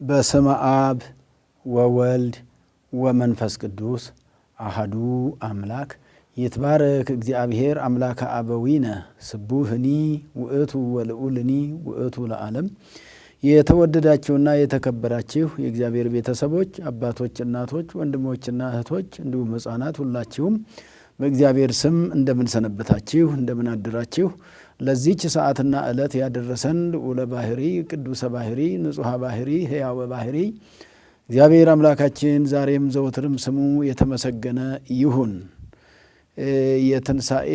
በስመ አብ ወወልድ ወመንፈስ ቅዱስ አሐዱ አምላክ ይትባረክ እግዚአብሔር አምላከ አበዊነ ስቡህኒ ውእቱ ወልዑልኒ ውእቱ ለዓለም። የተወደዳችሁና የተከበራችሁ የእግዚአብሔር ቤተሰቦች አባቶች፣ እናቶች፣ ወንድሞችና እህቶች እንዲሁም ሕፃናት ሁላችሁም በእግዚአብሔር ስም እንደምን ሰነበታችሁ? እንደምን አደራችሁ? ለዚህች ሰዓትና ዕለት ያደረሰን ልዑለ ባሕሪ ቅዱሰ ባሕሪ ንጹሐ ባሕሪ ሕያወ ባሕሪ እግዚአብሔር አምላካችን ዛሬም ዘወትርም ስሙ የተመሰገነ ይሁን። የትንሣኤ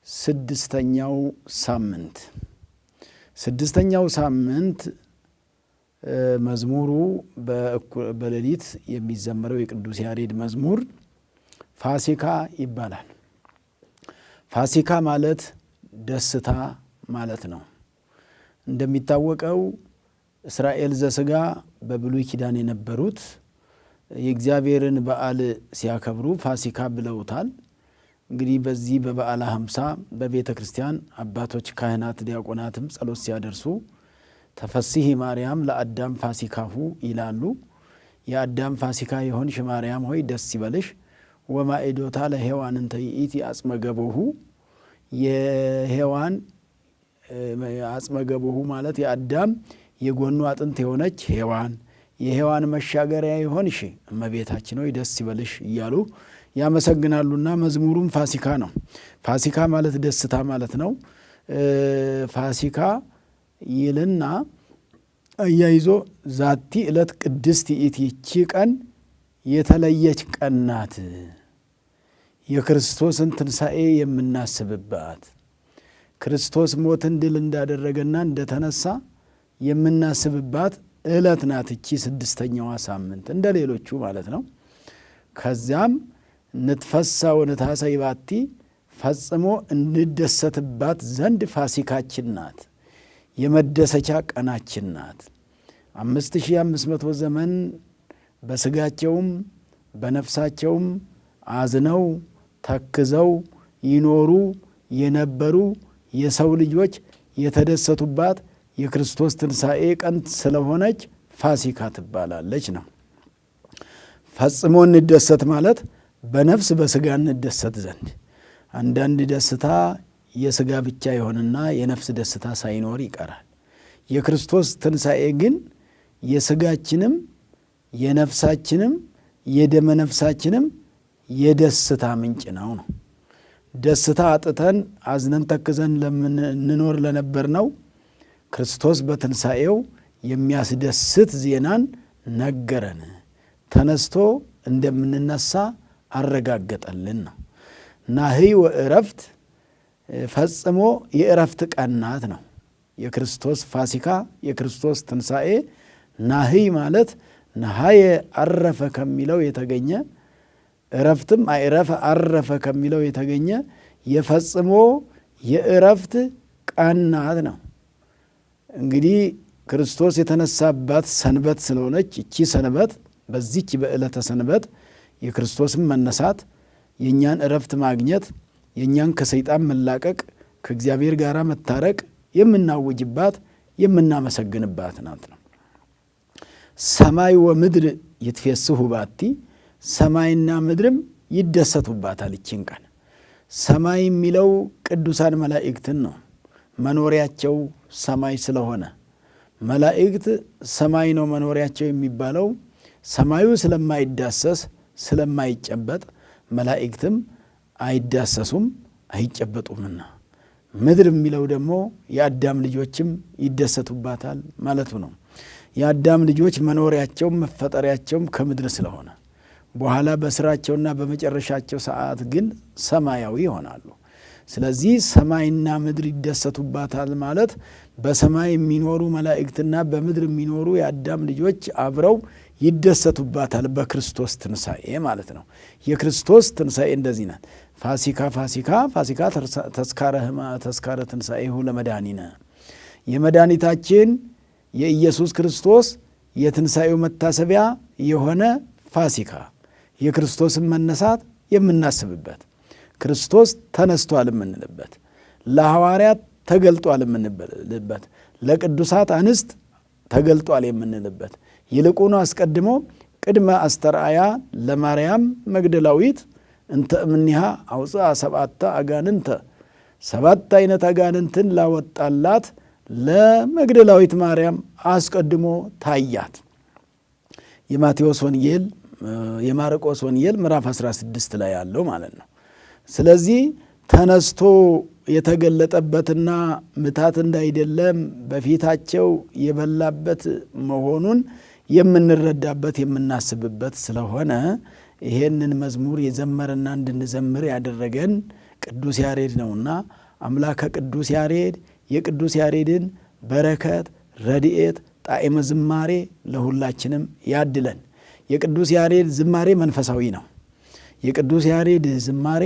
ስድስተኛው ሳምንት መዝሙሩ በሌሊት የሚዘመረው የቅዱስ ያሬድ መዝሙር ፋሲካ ይባላል። ፋሲካ ማለት ደስታ ማለት ነው። እንደሚታወቀው እስራኤል ዘሥጋ በብሉይ ኪዳን የነበሩት የእግዚአብሔርን በዓል ሲያከብሩ ፋሲካ ብለውታል። እንግዲህ በዚህ በበዓለ ሀምሳ በቤተ ክርስቲያን አባቶች ካህናት፣ ዲያቆናትም ጸሎት ሲያደርሱ ተፈሥሒ ማርያም ለአዳም ፋሲካሁ ይላሉ። የአዳም ፋሲካ የሆንሽ ማርያም ሆይ ደስ ይበልሽ። ወማዕዶታ ለሔዋን እንተ ይእቲ አጽመ ገቦሁ፣ የሔዋን አጽመ ገቦሁ ማለት የአዳም የጎኑ አጥንት የሆነች ሔዋን፣ የሔዋን መሻገሪያ የሆንሽ እመቤታችን ሆይ ደስ ይበልሽ እያሉ ያመሰግናሉና መዝሙሩም ፋሲካ ነው። ፋሲካ ማለት ደስታ ማለት ነው። ፋሲካ ይልና አያይዞ ዛቲ ዕለት ቅድስት ይእቲ፣ ይቺ ቀን የተለየች ቀን ናት፣ የክርስቶስን ትንሣኤ የምናስብባት፣ ክርስቶስ ሞትን ድል እንዳደረገና እንደተነሳ የምናስብባት ዕለት ናት እቺ ስድስተኛዋ ሳምንት እንደ ሌሎቹ ማለት ነው። ከዚያም ንትፈሳ ወንታሰይ ባቲ፣ ፈጽሞ እንደሰትባት ዘንድ ፋሲካችን ናት፣ የመደሰቻ ቀናችን ናት። 5500 ዘመን በስጋቸውም በነፍሳቸውም አዝነው ተክዘው ይኖሩ የነበሩ የሰው ልጆች የተደሰቱባት የክርስቶስ ትንሣኤ ቀን ስለሆነች ፋሲካ ትባላለች ነው። ፈጽሞ እንደሰት ማለት በነፍስ በስጋ እንደሰት ዘንድ። አንዳንድ ደስታ የስጋ ብቻ ይሆንና የነፍስ ደስታ ሳይኖር ይቀራል። የክርስቶስ ትንሣኤ ግን የስጋችንም የነፍሳችንም የደመ ነፍሳችንም የደስታ ምንጭ ነው። ደስታ አጥተን አዝነን ተክዘን ለምንኖር ለነበር ነው ክርስቶስ በትንሣኤው የሚያስደስት ዜናን ነገረን። ተነስቶ እንደምንነሳ አረጋገጠልን ነው። ናህይ ወእረፍት፣ ፈጽሞ የእረፍት ቀናት ነው የክርስቶስ ፋሲካ የክርስቶስ ትንሣኤ። ናህይ ማለት ነሃየ አረፈ ከሚለው የተገኘ፣ እረፍትም አይረፈ አረፈ ከሚለው የተገኘ የፈጽሞ የእረፍት ቀናት ነው። እንግዲህ ክርስቶስ የተነሳባት ሰንበት ስለሆነች እቺ ሰንበት በዚች በዕለተ ሰንበት የክርስቶስን መነሳት፣ የእኛን እረፍት ማግኘት፣ የእኛን ከሰይጣን መላቀቅ፣ ከእግዚአብሔር ጋር መታረቅ የምናውጅባት የምናመሰግንባት ናት ነው። ሰማይ ወምድር ይትፌስሑ ባቲ፣ ሰማይና ምድርም ይደሰቱባታል ይችን ቀን። ሰማይ የሚለው ቅዱሳን መላእክትን ነው። መኖሪያቸው ሰማይ ስለሆነ መላእክት ሰማይ ነው መኖሪያቸው የሚባለው። ሰማዩ ስለማይዳሰስ ስለማይጨበጥ መላእክትም አይዳሰሱም አይጨበጡምና። ምድር የሚለው ደግሞ የአዳም ልጆችም ይደሰቱባታል ማለቱ ነው። የአዳም ልጆች መኖሪያቸውም መፈጠሪያቸውም ከምድር ስለሆነ በኋላ በስራቸውና በመጨረሻቸው ሰዓት ግን ሰማያዊ ይሆናሉ። ስለዚህ ሰማይና ምድር ይደሰቱባታል ማለት በሰማይ የሚኖሩ መላእክትና በምድር የሚኖሩ የአዳም ልጆች አብረው ይደሰቱባታል በክርስቶስ ትንሣኤ ማለት ነው። የክርስቶስ ትንሣኤ እንደዚህ ናት። ፋሲካ ፋሲካ ፋሲካ ተስካረ ትንሣኤሁ ለመድኃኒነ፣ የመድኃኒታችን የኢየሱስ ክርስቶስ የትንሣኤው መታሰቢያ የሆነ ፋሲካ የክርስቶስን መነሳት የምናስብበት። ክርስቶስ ተነስቷል የምንልበት፣ ለሐዋርያት ተገልጧል የምንልበት፣ ለቅዱሳት አንስት ተገልጧል የምንልበት፣ ይልቁኑ አስቀድሞ ቅድመ አስተርአያ ለማርያም መግደላዊት እንተ እምኔሃ አውፅአ ሰብዓተ አጋንንተ 7 አይነት አጋንንትን ላወጣላት ለመግደላዊት ማርያም አስቀድሞ ታያት። የማቴዎስ ወንጌል የማርቆስ ወንጌል ምዕራፍ 16 ላይ ያለው ማለት ነው። ስለዚህ ተነስቶ የተገለጠበትና ምታት እንዳይደለም በፊታቸው የበላበት መሆኑን የምንረዳበት የምናስብበት ስለሆነ ይሄንን መዝሙር የዘመረና እንድንዘምር ያደረገን ቅዱስ ያሬድ ነውና አምላከ ቅዱስ ያሬድ የቅዱስ ያሬድን በረከት፣ ረድኤት፣ ጣዕመ ዝማሬ ለሁላችንም ያድለን። የቅዱስ ያሬድ ዝማሬ መንፈሳዊ ነው። የቅዱስ ያሬድ ዝማሬ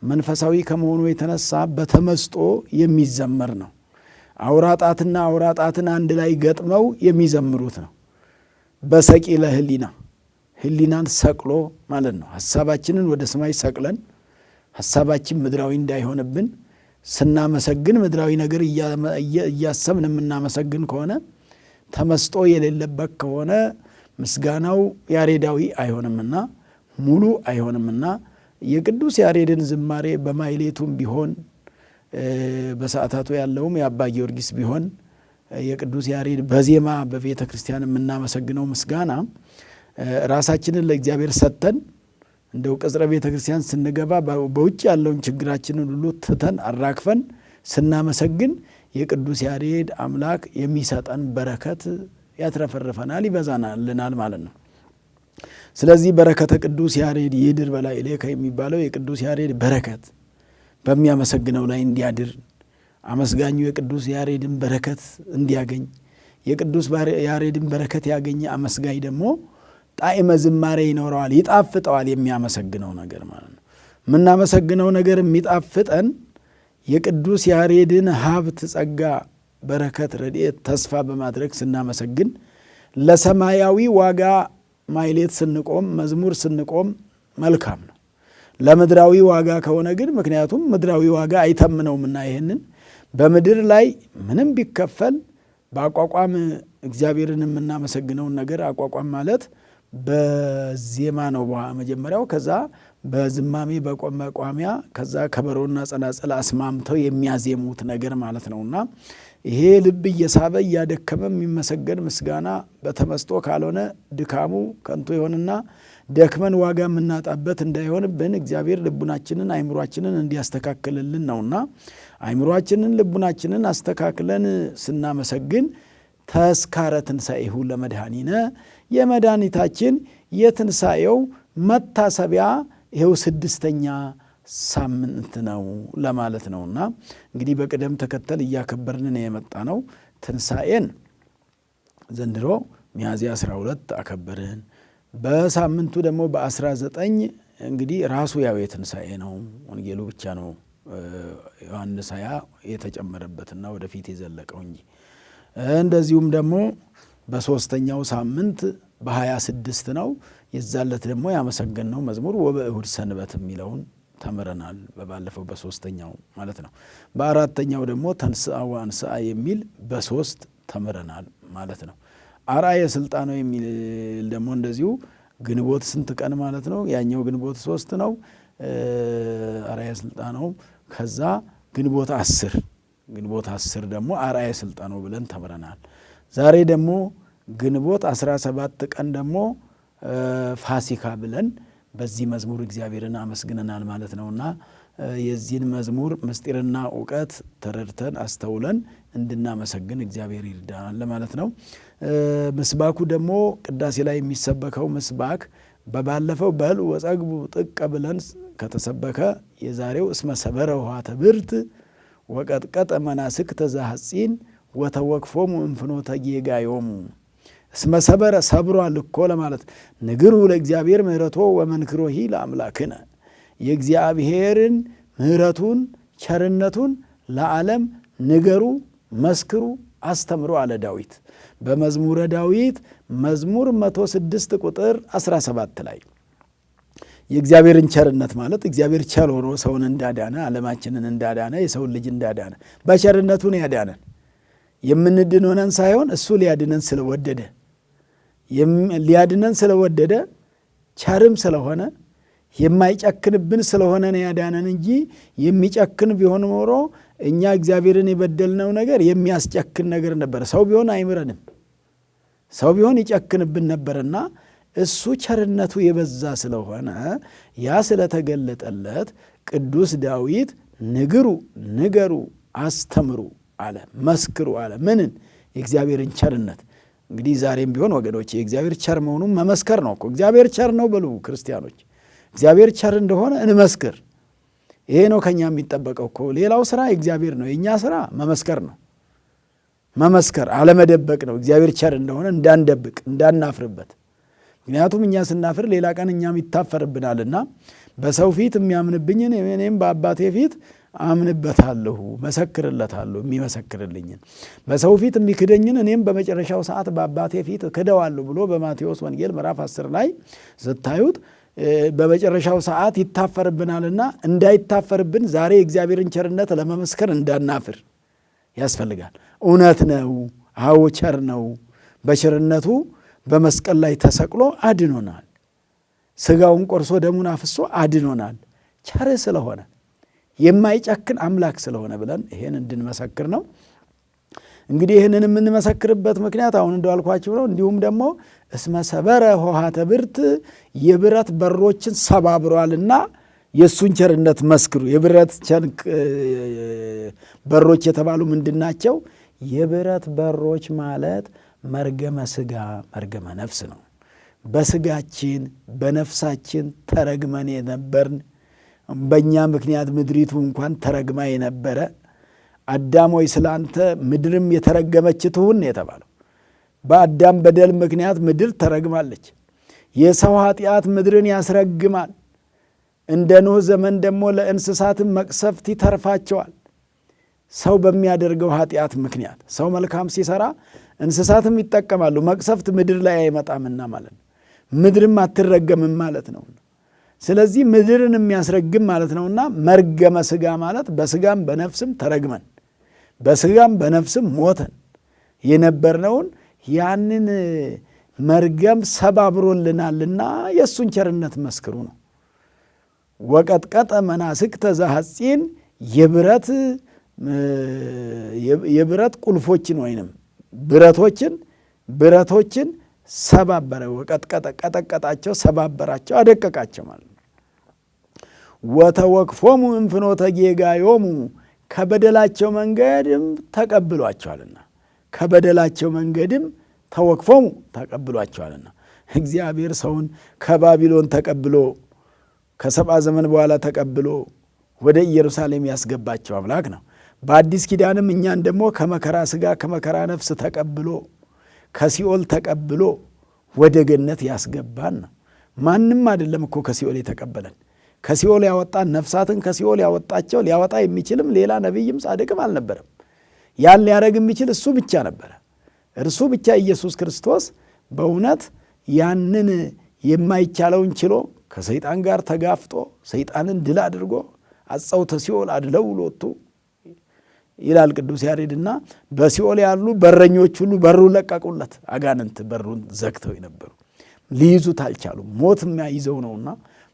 መንፈሳዊ ከመሆኑ የተነሳ በተመስጦ የሚዘመር ነው። አውራጣትና አውራጣትን አንድ ላይ ገጥመው የሚዘምሩት ነው። በሰቂለ ህሊና ህሊናን ሰቅሎ ማለት ነው። ሐሳባችንን ወደ ሰማይ ሰቅለን ሐሳባችን ምድራዊ እንዳይሆንብን ስናመሰግን ምድራዊ ነገር እያሰብን የምናመሰግን ከሆነ ተመስጦ የሌለበት ከሆነ ምስጋናው ያሬዳዊ አይሆንምና ሙሉ አይሆንምና የቅዱስ ያሬድን ዝማሬ በማይሌቱም ቢሆን በሰዓታቱ ያለውም የአባ ጊዮርጊስ ቢሆን የቅዱስ ያሬድ በዜማ በቤተ ክርስቲያን የምናመሰግነው ምስጋና ራሳችንን ለእግዚአብሔር ሰጥተን እንደው ቅጽረ ቤተ ክርስቲያን ስንገባ በውጭ ያለውን ችግራችንን ሁሉ ትተን አራግፈን ስናመሰግን የቅዱስ ያሬድ አምላክ የሚሰጠን በረከት ያትረፈርፈናል፣ ይበዛናልናል ማለት ነው። ስለዚህ በረከተ ቅዱስ ያሬድ ይድር በላዕሌከ የሚባለው የቅዱስ ያሬድ በረከት በሚያመሰግነው ላይ እንዲያድር፣ አመስጋኙ የቅዱስ ያሬድን በረከት እንዲያገኝ፣ የቅዱስ ያሬድን በረከት ያገኘ አመስጋኝ ደግሞ ጣዕመ ዝማሬ ይኖረዋል፣ ይጣፍጠዋል። የሚያመሰግነው ነገር ማለት ነው። የምናመሰግነው ነገር የሚጣፍጠን የቅዱስ ያሬድን ሀብት፣ ጸጋ፣ በረከት፣ ረድኤት ተስፋ በማድረግ ስናመሰግን፣ ለሰማያዊ ዋጋ ማይሌት ስንቆም፣ መዝሙር ስንቆም መልካም ነው። ለምድራዊ ዋጋ ከሆነ ግን ምክንያቱም ምድራዊ ዋጋ አይተምነውምና ይህንን በምድር ላይ ምንም ቢከፈል በአቋቋም እግዚአብሔርን የምናመሰግነውን ነገር አቋቋም ማለት በዜማ ነው መጀመሪያው፣ ከዛ በዝማሜ በመቋሚያ፣ ከዛ ከበሮና ጸናጽል አስማምተው የሚያዜሙት ነገር ማለት ነውና ይሄ ልብ እየሳበ እያደከመ የሚመሰገን ምስጋና በተመስጦ ካልሆነ ድካሙ ከንቱ ይሆንና ደክመን ዋጋ የምናጣበት እንዳይሆንብን እግዚአብሔር ልቡናችንን አይምሯችንን እንዲያስተካክልልን ነውና አይምሯችንን ልቡናችንን አስተካክለን ስናመሰግን ተስካረ ትንሣኤሁ ለመድኃኒነ የመድኃኒታችን የትንሣኤው መታሰቢያ ይኸው 6ኛ ሳምንት ነው ለማለት ነውና እንግዲህ በቅደም ተከተል እያከበርን የመጣ ነው። ትንሣኤን ዘንድሮ ሚያዝያ 12 አከበርን። በሳምንቱ ደግሞ በ19 እንግዲህ ራሱ ያው የትንሣኤ ነው፣ ወንጌሉ ብቻ ነው ዮሐንስ 20 የተጨመረበትና ወደፊት የዘለቀው እንጂ። እንደዚሁም ደግሞ በ3ኛው ሳምንት በ26 ነው። የዛለት ደግሞ ያመሰገንነው መዝሙር ወበእሁድ ሰንበት የሚለውን ተምረናል፣ በባለፈው በ3ኛው ማለት ነው። በ4ኛው ደግሞ ተንሥአ ወአንሥአ የሚል በ3 ተምረናል ማለት ነው። አርአየ ስልጣኑ የሚል ደግሞ እንደዚሁ ግንቦት ስንት ቀን ማለት ነው? ያኛው ግንቦት 3 ነው አርአየ ስልጣኑ። ከዛ ግንቦት 10 ደግሞ አርአየ ስልጣኑ ብለን ተምረናል። ዛሬ ደግሞ ግንቦት 17 ቀን ደግሞ ፋሲካ ብለን በዚህ መዝሙር እግዚአብሔርን አመስግነናል ማለት ነውና የዚህን መዝሙር ምስጢርና እውቀት ተረድተን አስተውለን እንድናመሰግን እግዚአብሔር ይርዳናል ለማለት ነው። ምስባኩ ደግሞ ቅዳሴ ላይ የሚሰበከው ምስባክ በባለፈው በል ወጸግቡ ጥቀ ብለን ከተሰበከ የዛሬው እስመ ሰበረ ውሃተ ብርት ወቀጥቀጠ መናስክተ ዘሐጺን ወተወክፎሙ እምፍኖተ ጌጋዮሙ። እስመ ሰበረ ሰብሯል እኮ ለማለት ንግሩ ለእግዚአብሔር ምህረቶ ወመንክሮሂ ለአምላክነ የእግዚአብሔርን ምህረቱን ቸርነቱን ለዓለም ንገሩ መስክሩ አስተምሩ አለ ዳዊት በመዝሙረ ዳዊት መዝሙር 106 ቁጥር 17 ላይ። የእግዚአብሔርን ቸርነት ማለት እግዚአብሔር ቸር ሆኖ ሰውን እንዳዳነ፣ ዓለማችንን እንዳዳነ፣ የሰውን ልጅ እንዳዳነ በቸርነቱ ነው ያዳነን። የምንድን ሆነን ሳይሆን እሱ ሊያድነን ስለወደደ ቸርም ስለሆነ የማይጨክንብን ስለሆነ ነው ያዳነን እንጂ የሚጨክን ቢሆን ኖሮ እኛ እግዚአብሔርን የበደልነው ነገር የሚያስጨክን ነገር ነበር። ሰው ቢሆን አይምረንም፣ ሰው ቢሆን ይጨክንብን ነበርና እሱ ቸርነቱ የበዛ ስለሆነ ያ ስለተገለጠለት ቅዱስ ዳዊት ንገሩ፣ አስተምሩ አለ፣ መስክሩ አለ። ምንን? የእግዚአብሔርን ቸርነት። እንግዲህ ዛሬም ቢሆን ወገኖች የእግዚአብሔር ቸር መሆኑን መመስከር ነው እኮ። እግዚአብሔር ቸር ነው በሉ ክርስቲያኖች፣ እግዚአብሔር ቸር እንደሆነ እንመስክር። ይሄ ነው ከኛ የሚጠበቀው እኮ። ሌላው ስራ የእግዚአብሔር ነው፣ የእኛ ስራ መመስከር ነው። መመስከር አለመደበቅ ነው። እግዚአብሔር ቸር እንደሆነ እንዳንደብቅ፣ እንዳናፍርበት። ምክንያቱም እኛ ስናፍር ሌላ ቀን እኛም ይታፈርብናልና በሰው ፊት የሚያምንብኝን እኔም በአባቴ ፊት አምንበታለሁ፣ መሰክርለታለሁ የሚመሰክርልኝን። በሰው ፊት የሚክደኝን እኔም በመጨረሻው ሰዓት በአባቴ ፊት ክደዋለሁ ብሎ በማቴዎስ ወንጌል ምዕራፍ 10 ላይ ስታዩት በመጨረሻው ሰዓት ይታፈርብናልና እንዳይታፈርብን ዛሬ የእግዚአብሔርን ቸርነት ለመመስከር እንዳናፍር ያስፈልጋል። እውነት ነው፣ አዎ ቸር ነው። በቸርነቱ በመስቀል ላይ ተሰቅሎ አድኖናል። ሥጋውን ቆርሶ ደሙን አፍሶ አድኖናል። ቸር ስለሆነ የማይጨክን አምላክ ስለሆነ ብለን ይሄን እንድንመሰክር ነው። እንግዲህ ይህንን የምንመሰክርበት ምክንያት አሁን እንዳልኳችሁ ነው። እንዲሁም ደግሞ እስመ ሰበረ ኆኃተ ብርት የብረት በሮችን ሰባብሯልና የእሱን ቸርነት መስክሩ። የብረት በሮች የተባሉ ምንድን ናቸው? የብረት በሮች ማለት መርገመ ሥጋ መርገመ ነፍስ ነው። በሥጋችን በነፍሳችን ተረግመን የነበርን፣ በእኛ ምክንያት ምድሪቱ እንኳን ተረግማ የነበረ አዳም ሆይ ስላንተ ምድርም የተረገመች ትሁን የተባለው። በአዳም በደል ምክንያት ምድር ተረግማለች። የሰው ኃጢአት ምድርን ያስረግማል። እንደ ኖህ ዘመን ደግሞ ለእንስሳትም መቅሰፍት ይተርፋቸዋል። ሰው በሚያደርገው ኃጢአት ምክንያት ሰው መልካም ሲሰራ እንስሳትም ይጠቀማሉ። መቅሰፍት ምድር ላይ አይመጣምና ማለት ነው። ምድርም አትረገምም ማለት ነው። ስለዚህ ምድርን የሚያስረግም ማለት ነውና መርገመ ሥጋ ማለት በሥጋም በነፍስም ተረግመን በሥጋም በነፍስም ሞተን የነበርነውን ያንን መርገም ሰባብሮልናልና የእሱን ቸርነት መስክሩ ነው። ወቀጥቀጠ መናስክተ ዘሐጺን የብረት ቁልፎችን ወይንም ብረቶችን ሰባበረ። ወቀጥቀጠ ቀጠቀጣቸው፣ ሰባበራቸው፣ አደቀቃቸው ማለት ነው። ወተወክፎሙ እምፍኖተ ጌጋዮሙ ከበደላቸው መንገድም ተቀብሏቸዋልና ከበደላቸው መንገድም ተወክፎሙ ተቀብሏቸዋልና። እግዚአብሔር ሰውን ከባቢሎን ተቀብሎ ከ70 ዘመን በኋላ ተቀብሎ ወደ ኢየሩሳሌም ያስገባቸው አምላክ ነው። በአዲስ ኪዳንም እኛን ደግሞ ከመከራ ሥጋ ከመከራ ነፍስ ተቀብሎ ከሲኦል ተቀብሎ ወደ ገነት ያስገባን ነው። ማንም አይደለም እኮ ከሲኦል የተቀበለን። ከሲኦል ያወጣን፣ ነፍሳትን ከሲኦል ያወጣቸው ሊያወጣ የሚችልም ሌላ ነቢይም ጻድቅም አልነበረም። ያን ሊያደርግ የሚችል እሱ ብቻ ነበረ። እርሱ ብቻ ኢየሱስ ክርስቶስ በእውነት ያንን የማይቻለውን ችሎ ከሰይጣን ጋር ተጋፍጦ ሰይጣንን ድል አድርጎ አጸውተ ሲኦል አድለው ሎቱ ይላል ቅዱስ ያሬድና በሲኦል ያሉ በረኞች ሁሉ በሩን ለቀቁለት። አጋንንት በሩን ዘግተው የነበሩ ሊይዙት አልቻሉም። ሞት የሚያይዘው ነውና፣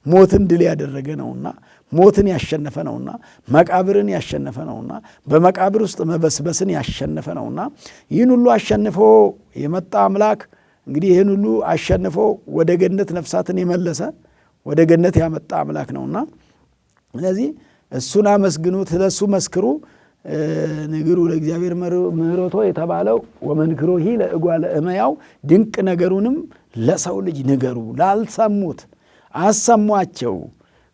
ሞትን ድል ያደረገ ነውና፣ ሞትን ያሸነፈ ነውና፣ መቃብርን ያሸነፈ ነውና፣ በመቃብር ውስጥ መበስበስን ያሸነፈ ነውና ይህን ሁሉ አሸንፎ የመጣ አምላክ እንግዲህ ይህን ሁሉ አሸንፎ ወደ ገነት ነፍሳትን የመለሰ ወደ ገነት ያመጣ አምላክ ነውና ስለዚህ እሱን አመስግኑት፣ ለእሱ መስክሩ። ንግሩ ለእግዚአብሔር ምህረቶ የተባለው ወመንክሮሂ ለእጓለ እመሕያው ድንቅ ነገሩንም ለሰው ልጅ ንገሩ፣ ላልሰሙት አሰሟቸው።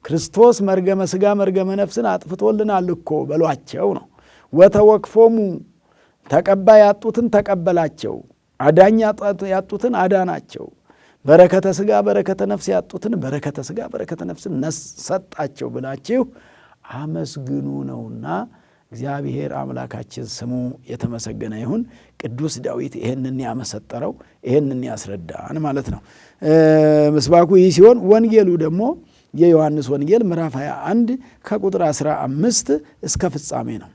ክርስቶስ መርገመ ሥጋ መርገመ ነፍስን አጥፍቶልናል እኮ በሏቸው ነው። ወተወክፎሙ ተቀባይ ያጡትን ተቀበላቸው፣ አዳኝ ያጡትን አዳናቸው፣ በረከተ ሥጋ በረከተ ነፍስ ያጡትን በረከተ ሥጋ በረከተ ነፍስን ሰጣቸው ብላችሁ አመስግኑ ነውና እግዚአብሔር አምላካችን ስሙ የተመሰገነ ይሁን። ቅዱስ ዳዊት ይህንን ያመሰጠረው ይህንን ያስረዳን ማለት ነው። ምስባኩ ይህ ሲሆን ወንጌሉ ደግሞ የዮሐንስ ወንጌል ምዕራፍ 21 ከቁጥር 15 እስከ ፍጻሜ ነው።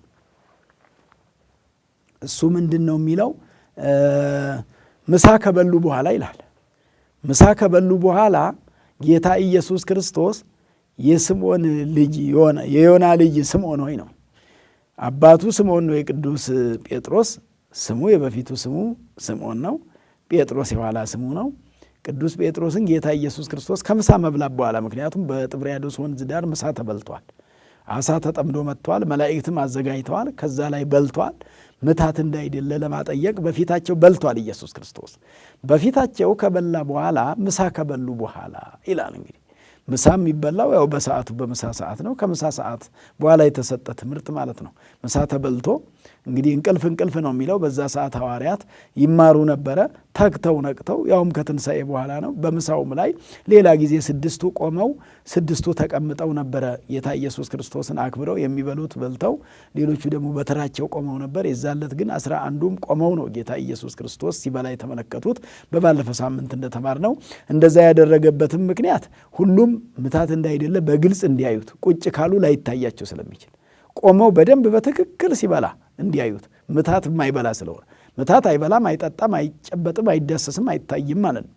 እሱ ምንድን ነው የሚለው? ምሳ ከበሉ በኋላ ይላል። ምሳ ከበሉ በኋላ ጌታ ኢየሱስ ክርስቶስ የስምዖን ልጅ የዮና ልጅ ስምዖን ሆይ ነው። አባቱ ስምዖን ነው፣ የቅዱስ ጴጥሮስ ስሙ የበፊቱ ስሙ ስምዖን ነው። ጴጥሮስ የኋላ ስሙ ነው። ቅዱስ ጴጥሮስን ጌታ ኢየሱስ ክርስቶስ ከምሳ መብላት በኋላ፣ ምክንያቱም በጥብርያዶስ ወንዝ ዳር ምሳ ተበልቷል። አሳ ተጠምዶ መጥቷል። መላእክትም አዘጋጅተዋል። ከዛ ላይ በልቷል። ምታት እንዳይደለ ለማጠየቅ በፊታቸው በልቷል። ኢየሱስ ክርስቶስ በፊታቸው ከበላ በኋላ ምሳ ከበሉ በኋላ ይላል። እንግዲህ ምሳ የሚበላው ያው በሰዓቱ በምሳ ሰዓት ነው። ከምሳ ሰዓት በኋላ የተሰጠ ትምህርት ማለት ነው። ምሳ ተበልቶ እንግዲህ እንቅልፍ ነው የሚለው። በዛ ሰዓት ሐዋርያት ይማሩ ነበረ፣ ተግተው ነቅተው፣ ያውም ከትንሣኤ በኋላ ነው። በምሳውም ላይ ሌላ ጊዜ 6ቱ ቆመው 6ቱ ተቀምጠው ነበረ ጌታ ኢየሱስ ክርስቶስን አክብረው የሚበሉት በልተው፣ ሌሎቹ ደግሞ በተራቸው ቆመው ነበር። የዛለት ግን 11ዱም ቆመው ነው ጌታ ኢየሱስ ክርስቶስ ሲበላ የተመለከቱት። በባለፈ ሳምንት እንደተማርነው እንደዛ ያደረገበትም ምክንያት ሁሉም ምታት እንዳይደለ በግልጽ እንዲያዩት፣ ቁጭ ካሉ ላይታያቸው ስለሚችል ቆመው በደንብ በትክክል ሲበላ እንዲያዩት፣ ምታት የማይበላ ስለሆነ። ምታት አይበላም፣ አይጠጣም፣ አይጨበጥም፣ አይዳሰስም፣ አይታይም ማለት ነው።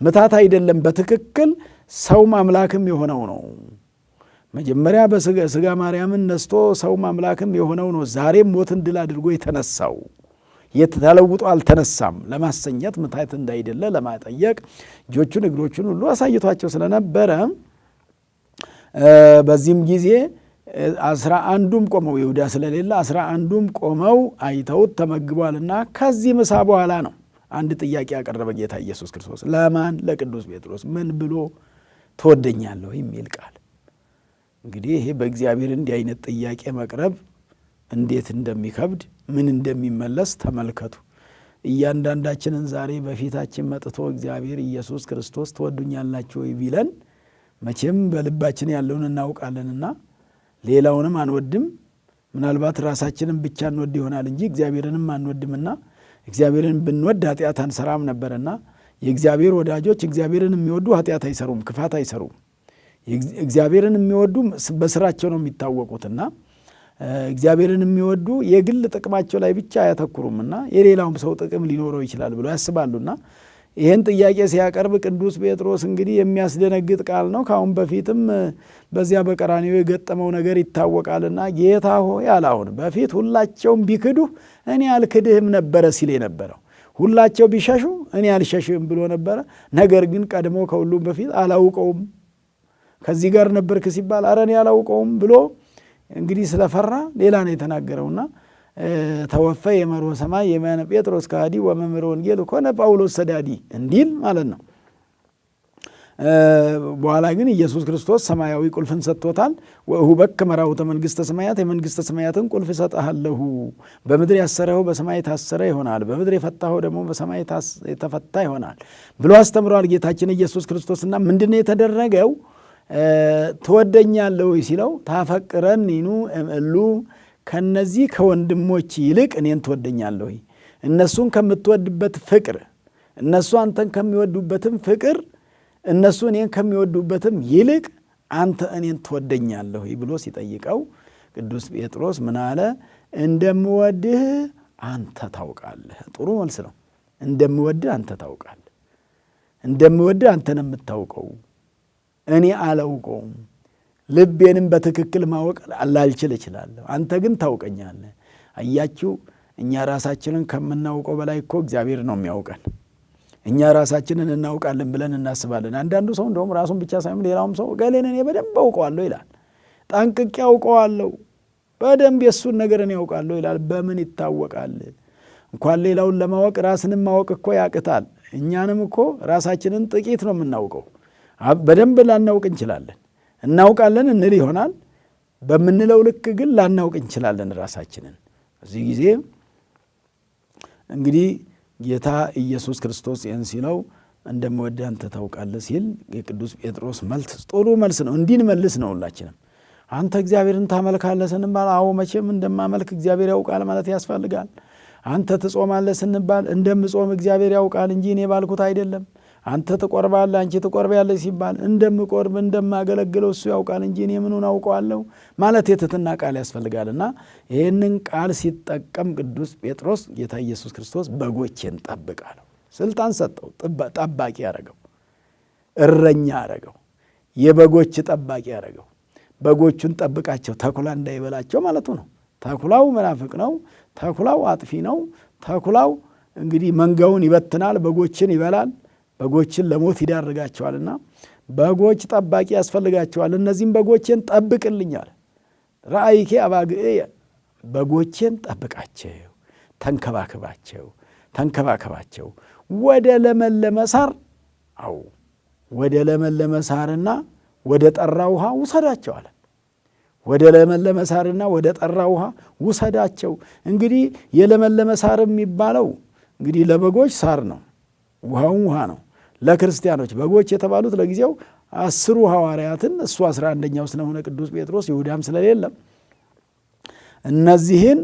ምታት አይደለም፣ በትክክል ሰውም አምላክም የሆነው ነው። መጀመሪያ በሥጋ ማርያምን ነስቶ ሰውም አምላክም የሆነው ነው። ዛሬም ሞትን ድል አድርጎ የተነሳው ተለውጦ አልተነሳም ለማሰኘት፣ ምታት እንዳይደለ ለማጠየቅ እጆቹን እግሮቹን ሁሉ አሳይቷቸው ስለነበረ በዚህም ጊዜ 11ዱም ቆመው፣ ይሁዳ ስለሌለ 11ዱም ቆመው አይተውት ተመግቧልና ከዚህ ምሳ በኋላ ነው አንድ ጥያቄ ያቀረበ ጌታ ኢየሱስ ክርስቶስ። ለማን? ለቅዱስ ጴጥሮስ። ምን ብሎ? ትወደኛለህ የሚል ቃል። እንግዲህ ይሄ በእግዚአብሔር እንዲህ አይነት ጥያቄ መቅረብ እንዴት እንደሚከብድ ምን እንደሚመለስ ተመልከቱ። እያንዳንዳችንን ዛሬ በፊታችን መጥቶ እግዚአብሔር ኢየሱስ ክርስቶስ ትወዱኛላችሁ ወይ ቢለን መቼም በልባችን ያለውን እናውቃለንና ሌላውንም አንወድም። ምናልባት ራሳችንን ብቻ እንወድ ይሆናል እንጂ እግዚአብሔርንም አንወድምና እግዚአብሔርን ብንወድ ኃጢአት አንሰራም ነበርና የእግዚአብሔር ወዳጆች እግዚአብሔርን የሚወዱ ኃጢአት አይሰሩም፣ ክፋት አይሰሩም። እግዚአብሔርን የሚወዱ በስራቸው ነው የሚታወቁትና እግዚአብሔርን የሚወዱ የግል ጥቅማቸው ላይ ብቻ አያተኩሩምና የሌላውም ሰው ጥቅም ሊኖረው ይችላል ብሎ ያስባሉና ይህን ጥያቄ ሲያቀርብ ቅዱስ ጴጥሮስ እንግዲህ የሚያስደነግጥ ቃል ነው። ከአሁን በፊትም በዚያ በቀራንዮ የገጠመው ነገር ይታወቃልና ጌታ ሆይ አለ። አሁን በፊት ሁላቸውም ቢክዱህ እኔ አልክድህም ነበረ ሲል የነበረው፣ ሁላቸው ቢሸሹ እኔ አልሸሽህም ብሎ ነበረ። ነገር ግን ቀድሞ ከሁሉም በፊት አላውቀውም፣ ከዚህ ጋር ነበርክ ሲባል ኧረ እኔ አላውቀውም ብሎ እንግዲህ ስለፈራ ሌላ ነው የተናገረውና ተወፈ የመሮ ሰማይ የማነ ጴጥሮስ ከሃዲ ወመምህረ ወንጌል ኮነ ጳውሎስ ሰዳዲ እንዲል ማለት ነው። በኋላ ግን ኢየሱስ ክርስቶስ ሰማያዊ ቁልፍን ሰጥቶታል። ወእሁበከ መራሁተ መንግሥተ ሰማያት፣ የመንግሥተ ሰማያትን ቁልፍ እሰጥሃለሁ። በምድር ያሰረኸው በሰማይ የታሰረ ይሆናል፣ በምድር የፈታኸው ደግሞ በሰማይ የተፈታ ይሆናል ብሎ አስተምሯል ጌታችን ኢየሱስ ክርስቶስና ምንድነው የተደረገው? ትወደኛለህ ወይ ሲለው ታፈቅረኒኑ እምእሉ፣ ከነዚህ ከወንድሞች ይልቅ እኔን ትወደኛለህ ወይ? እነሱን ከምትወድበት ፍቅር፣ እነሱ አንተን ከሚወዱበትም ፍቅር፣ እነሱ እኔን ከሚወዱበትም ይልቅ አንተ እኔን ትወደኛለህ ወይ ብሎ ሲጠይቀው ቅዱስ ጴጥሮስ ምን አለ? እንደምወድህ አንተ ታውቃለህ። ጥሩ መልስ ነው። እንደምወድህ አንተ ታውቃለህ። እንደምወድህ አንተ ነው የምታውቀው፣ እኔ አላውቀውም። ልቤንም በትክክል ማወቅ ላልችል እችላለሁ፣ አንተ ግን ታውቀኛለህ። አያችሁ፣ እኛ ራሳችንን ከምናውቀው በላይ እኮ እግዚአብሔር ነው የሚያውቀን። እኛ ራሳችንን እናውቃለን ብለን እናስባለን። አንዳንዱ ሰው እንደውም ራሱን ብቻ ሳይሆን ሌላውም ሰው ገሌን እኔ በደንብ አውቀዋለሁ ይላል። ጠንቅቄ አውቀዋለሁ፣ በደንብ የእሱን ነገር እኔ ያውቃለሁ ይላል። በምን ይታወቃል? እንኳን ሌላውን ለማወቅ ራስንም ማወቅ እኮ ያቅታል። እኛንም እኮ ራሳችንን ጥቂት ነው የምናውቀው። በደንብ ላናውቅ እንችላለን። እናውቃለን እንል ይሆናል፣ በምንለው ልክ ግን ላናውቅ እንችላለን ራሳችንን። በዚህ ጊዜ እንግዲህ ጌታ ኢየሱስ ክርስቶስ ይህን ሲለው እንደምወድህ አንተ ታውቃለህ ሲል የቅዱስ ጴጥሮስ መልስ ጥሩ መልስ ነው። እንድንመልስ ነው ሁላችንም። አንተ እግዚአብሔርን ታመልካለህ ስንባል አዎ መቼም እንደማመልክ እግዚአብሔር ያውቃል ማለት ያስፈልጋል። አንተ ትጾማለህ ስንባል እንደምጾም እግዚአብሔር ያውቃል እንጂ እኔ ባልኩት አይደለም። አንተ ትቆርባለህ፣ አንቺ ትቆርቢያለሽ ሲባል እንደምቆርብ እንደማገለግለው እሱ ያውቃል እንጂ እኔ ምኑን አውቀዋለሁ ማለት የትህትና ቃል ያስፈልጋልና ይህንን ቃል ሲጠቀም ቅዱስ ጴጥሮስ ጌታ ኢየሱስ ክርስቶስ በጎቼን ጠብቅ አለው። ስልጣን ሰጠው፣ ጠባቂ ያደረገው፣ እረኛ ያደረገው፣ የበጎች ጠባቂ ያደረገው። በጎቹን ጠብቃቸው ተኩላ እንዳይበላቸው ማለቱ ነው። ተኩላው መናፍቅ ነው። ተኩላው አጥፊ ነው። ተኩላው እንግዲህ መንጋውን ይበትናል፣ በጎችን ይበላል፣ በጎችን ለሞት ይዳርጋቸዋልና በጎች ጠባቂ ያስፈልጋቸዋል። እነዚህም በጎቼን ጠብቅልኛል። ራእይኬ አባግዕየ፣ በጎቼን ጠብቃቸው፣ ተንከባከባቸው ወደ ለመለመ ሳር፣ ወደ ለመለመ ሳርና ወደ ጠራ ውሃ ውሰዳቸው አለ። ወደ ለመለመ ሳርና ወደ ጠራ ውሃ ውሰዳቸው። እንግዲህ የለመለመ ሳር የሚባለው እንግዲህ ለበጎች ሳር ነው፣ ውሃውን ውሃ ነው። ለክርስቲያኖች በጎች የተባሉት ለጊዜው 10 ሐዋርያትን እሱ 11ኛው ስለሆነ ቅዱስ ጴጥሮስ ይሁዳም ስለሌለም እነዚህን